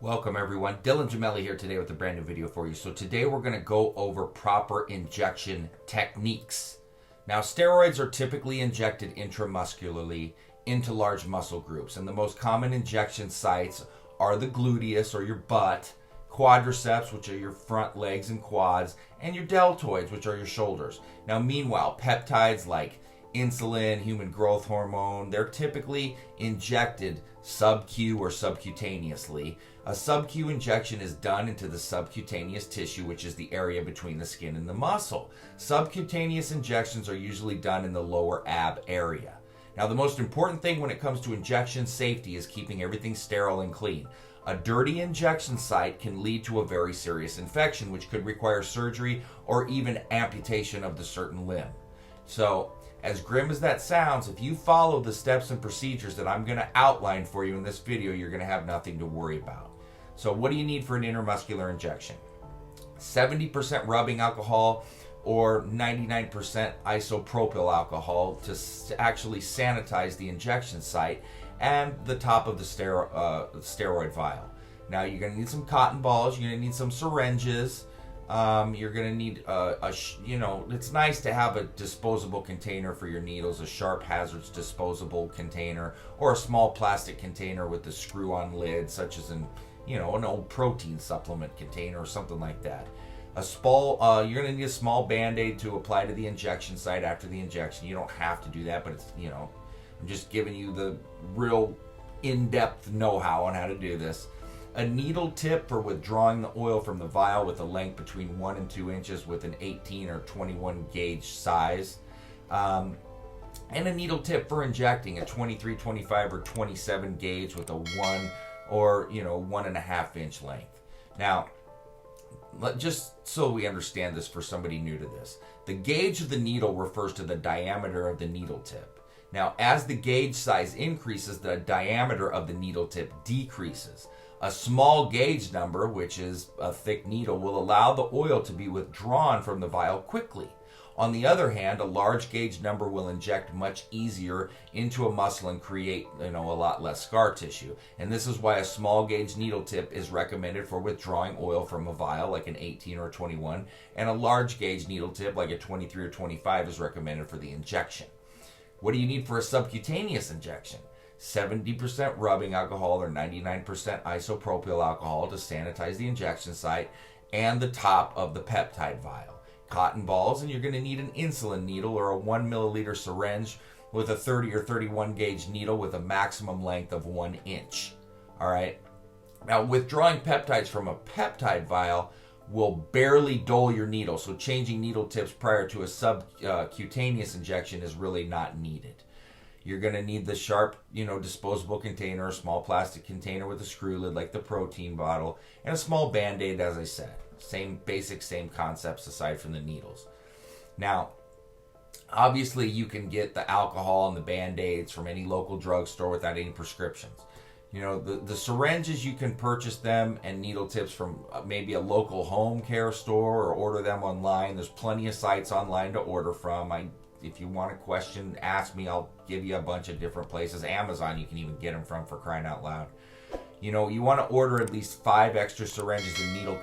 Welcome everyone, Dylan Gemelli here today with a brand new video for you. So today we're going to go over proper injection techniques. Now steroids are typically injected intramuscularly into large muscle groups, and the most common injection sites are the gluteus or your butt, quadriceps, which are your front legs and quads, and your deltoids, which are your shoulders. Now meanwhile, peptides like insulin, human growth hormone, they're typically injected sub-Q or subcutaneously. A sub-Q injection is done into the subcutaneous tissue, which is the area between the skin and the muscle. Subcutaneous injections are usually done in the lower ab area. Now, the most important thing when it comes to injection safety is keeping everything sterile and clean. A dirty injection site can lead to a very serious infection, which could require surgery or even amputation of the certain limb. So, as grim as that sounds, if you follow the steps and procedures that I'm going to outline for you in this video, you're going to have nothing to worry about. So what do you need for an intramuscular injection? 70% rubbing alcohol or 99% isopropyl alcohol to actually sanitize the injection site and the top of the steroid vial. Now you're going to need some cotton balls, you're going to need some syringes. You're going to need it's nice to have a disposable container for your needles, a Sharp Hazards disposable container, or a small plastic container with a screw-on lid, such as an old protein supplement container or something like that. You're going to need a small Band-Aid to apply to the injection site after the injection. You don't have to do that, but I'm just giving you the real in-depth know-how on how to do this. A needle tip for withdrawing the oil from the vial with a length between 1 and 2 inches with an 18 or 21 gauge size. And a needle tip for injecting, a 23, 25, or 27 gauge with a 1 or 1.5 inch length. Now, just so we understand this for somebody new to this, the gauge of the needle refers to the diameter of the needle tip. Now, as the gauge size increases, the diameter of the needle tip decreases. A small gauge number, which is a thick needle, will allow the oil to be withdrawn from the vial quickly. On the other hand, a large gauge number will inject much easier into a muscle and create, a lot less scar tissue. And this is why a small gauge needle tip is recommended for withdrawing oil from a vial, like an 18 or a 21, and a large gauge needle tip, like a 23 or 25, is recommended for the injection. What do you need for a subcutaneous injection? 70% rubbing alcohol or 99% isopropyl alcohol to sanitize the injection site and the top of the peptide vial. Cotton balls, and you're going to need an insulin needle or a 1 milliliter syringe with a 30 or 31 gauge needle with a maximum length of 1 inch. All right. Now, withdrawing peptides from a peptide vial will barely dull your needle, so changing needle tips prior to a subcutaneous injection is really not needed. You're going to need the Sharp, disposable container, a small plastic container with a screw lid like the protein bottle, and a small Band-Aid, as I said. Same concepts aside from the needles. Now, obviously you can get the alcohol and the Band-Aids from any local drugstore without any prescriptions. The syringes, you can purchase them, and needle tips from maybe a local home care store or order them online. There's plenty of sites online to order from. If you want a question, ask me. I'll give you a bunch of different places. Amazon, you can even get them from, for crying out loud. You want to order at least 5 extra syringes and needle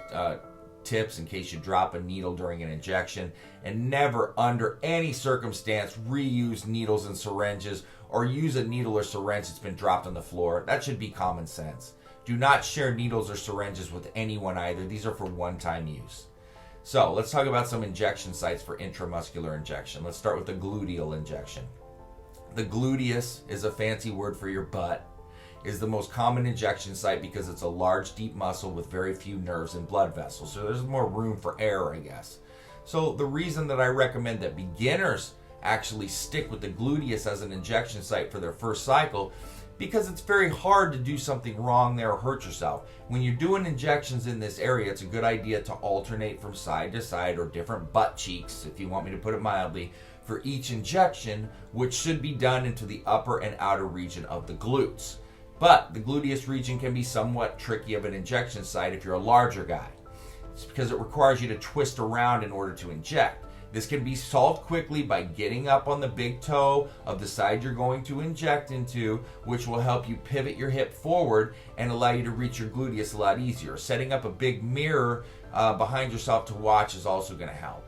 tips in case you drop a needle during an injection. And never, under any circumstance, reuse needles and syringes or use a needle or syringe that's been dropped on the floor. That should be common sense. Do not share needles or syringes with anyone either. These are for one-time use. So let's talk about some injection sites for intramuscular injection. Let's start with the gluteal injection. The gluteus is a fancy word for your butt, is the most common injection site because it's a large, deep muscle with very few nerves and blood vessels. So there's more room for error, I guess. So the reason that I recommend that beginners actually stick with the gluteus as an injection site for their first cycle, because it's very hard to do something wrong there or hurt yourself. When you're doing injections in this area, it's a good idea to alternate from side to side or different butt cheeks, if you want me to put it mildly, for each injection, which should be done into the upper and outer region of the glutes. But the gluteus region can be somewhat tricky of an injection site if you're a larger guy. It's because it requires you to twist around in order to inject. This can be solved quickly by getting up on the big toe of the side you're going to inject into, which will help you pivot your hip forward and allow you to reach your gluteus a lot easier. Setting up a big mirror behind yourself to watch is also going to help.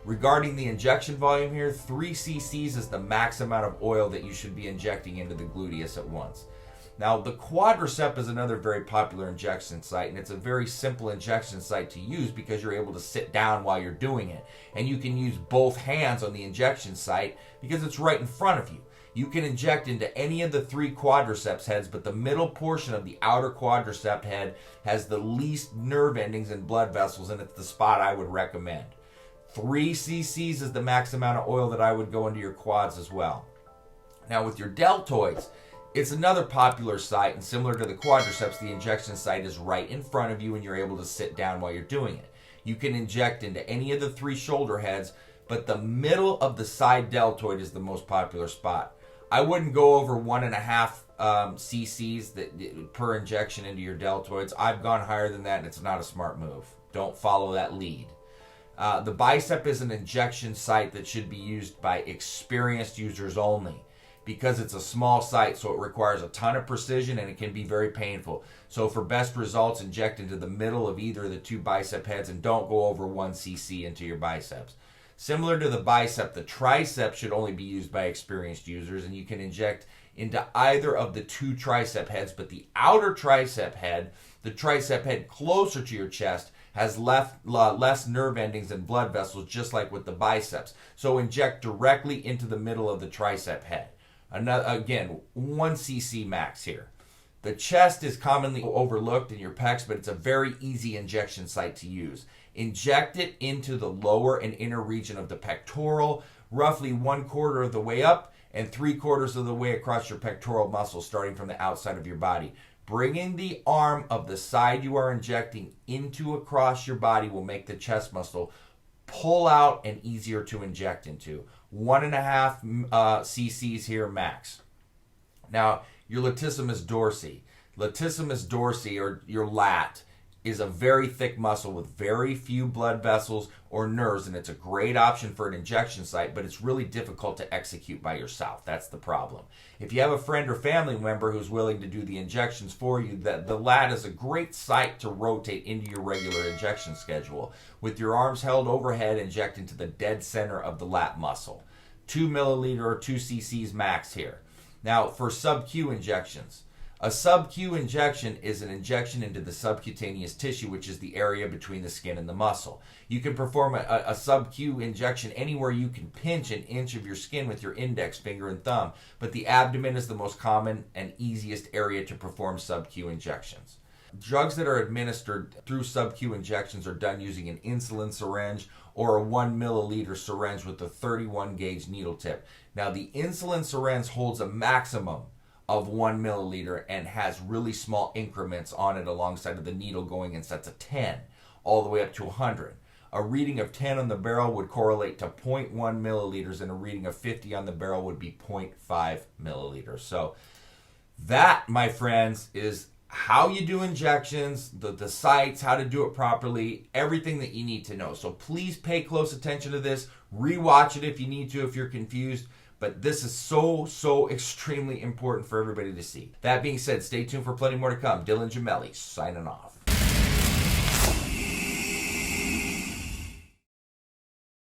Regarding the injection volume here, 3 cc's is the max amount of oil that you should be injecting into the gluteus at once. Now, the quadricep is another very popular injection site, and it's a very simple injection site to use because you're able to sit down while you're doing it. And you can use both hands on the injection site because it's right in front of you. You can inject into any of the 3 quadriceps heads, but the middle portion of the outer quadricep head has the least nerve endings and blood vessels, and it's the spot I would recommend. 3 cc's is the max amount of oil that I would go into your quads as well. Now, with your deltoids, it's another popular site, and similar to the quadriceps, the injection site is right in front of you and you're able to sit down while you're doing it. You can inject into any of the 3 shoulder heads, but the middle of the side deltoid is the most popular spot. I wouldn't go over 1.5 cc's per injection into your deltoids. I've gone higher than that, and it's not a smart move. Don't follow that lead. The bicep is an injection site that should be used by experienced users only, because it's a small site, so it requires a ton of precision and it can be very painful. So for best results, inject into the middle of either of the 2 bicep heads and don't go over 1 cc into your biceps. Similar to the bicep, the tricep should only be used by experienced users, and you can inject into either of the 2 tricep heads, but the outer tricep head, the tricep head closer to your chest, has less nerve endings and blood vessels, just like with the biceps. So inject directly into the middle of the tricep head. Again, 1 cc max here. The chest is commonly overlooked in your pecs, but it's a very easy injection site to use. Inject it into the lower and inner region of the pectoral, roughly 1/4 of the way up and 3/4 of the way across your pectoral muscle, starting from the outside of your body. Bringing the arm of the side you are injecting into across your body will make the chest muscle pull out and easier to inject into. 1.5 cc's here max. Now, your latissimus dorsi. Latissimus dorsi, or your lat, is a very thick muscle with very few blood vessels or nerves, and it's a great option for an injection site, but it's really difficult to execute by yourself. That's the problem. If you have a friend or family member who's willing to do the injections for you, the lat is a great site to rotate into your regular injection schedule. With your arms held overhead, inject into the dead center of the lat muscle. 2 milliliter or 2 cc's max here. Now, for sub-Q injections, a sub-Q injection is an injection into the subcutaneous tissue, which is the area between the skin and the muscle. You can perform a sub-Q injection anywhere you can pinch an inch of your skin with your index finger and thumb, but the abdomen is the most common and easiest area to perform sub-Q injections. Drugs that are administered through sub-Q injections are done using an insulin syringe or a 1 milliliter syringe with a 31 gauge needle tip. Now, the insulin syringe holds a maximum of 1 milliliter and has really small increments on it alongside of the needle going in sets of 10 all the way up to 100. A reading of 10 on the barrel would correlate to 0.1 milliliters, and a reading of 50 on the barrel would be 0.5 milliliters. So that, my friends, is how you do injections, the sites, how to do it properly, everything that you need to know. So please pay close attention to this. Rewatch it if you need to, if you're confused. But this is so extremely important for everybody to see. That being said, stay tuned for plenty more to come. Dylan Gemelli signing off.